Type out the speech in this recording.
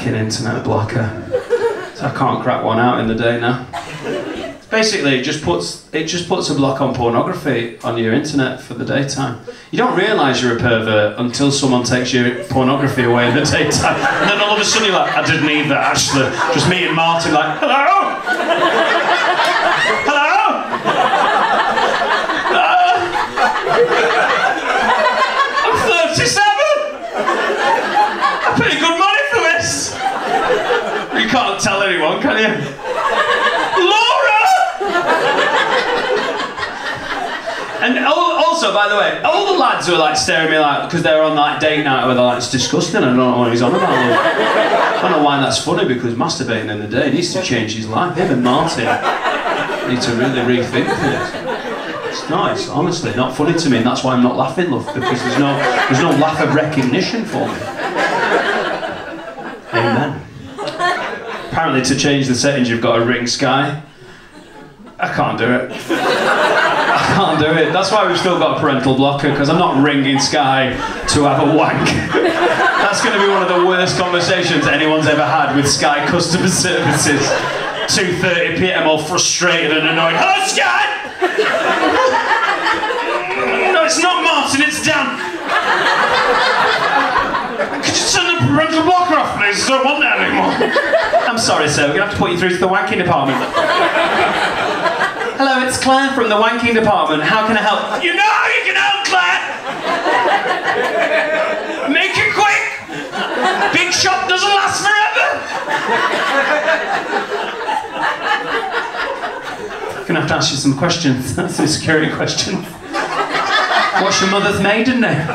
Fucking internet blocker. So I can't crack one out in the day now. Basically, it just puts a block on pornography on your internet for the daytime. You don't realise you're a pervert until someone takes your pornography away in the daytime, and then all of a sudden you're like, I didn't need that actually. Just me and Martin like, hello, hello, I'm 37. I pay good money for this. You can't tell anyone, can you? And also, by the way, all the lads were like staring at me like, because they were on like date night where they're like, it's disgusting, I don't know what he's on about. I don't know why that's funny, because masturbating in the day needs to change his life. Him and Martin need to really rethink it. It's nice, honestly, not funny to me, and that's why I'm not laughing, love, because there's no laugh of recognition for me. Amen. Apparently to change the settings you've got to ring Sky. I can't do it. I can't do it. That's why we've still got a parental blocker, because I'm not ringing Sky to have a wank. That's going to be one of the worst conversations anyone's ever had with Sky customer services. 2:30 PM, all frustrated and annoyed. Hello, Sky! No, it's not Martin, it's Dan. Could you turn the parental blocker off, please? I don't want that anymore. I'm sorry, sir. We're going to have to put you through to the wanking department. Hello, it's Claire from the wanking department. How can I help? You know how you can help, Claire! Make it quick! Big shop doesn't last forever! I'm gonna have to ask you some questions. That's a security question. What's your mother's maiden name?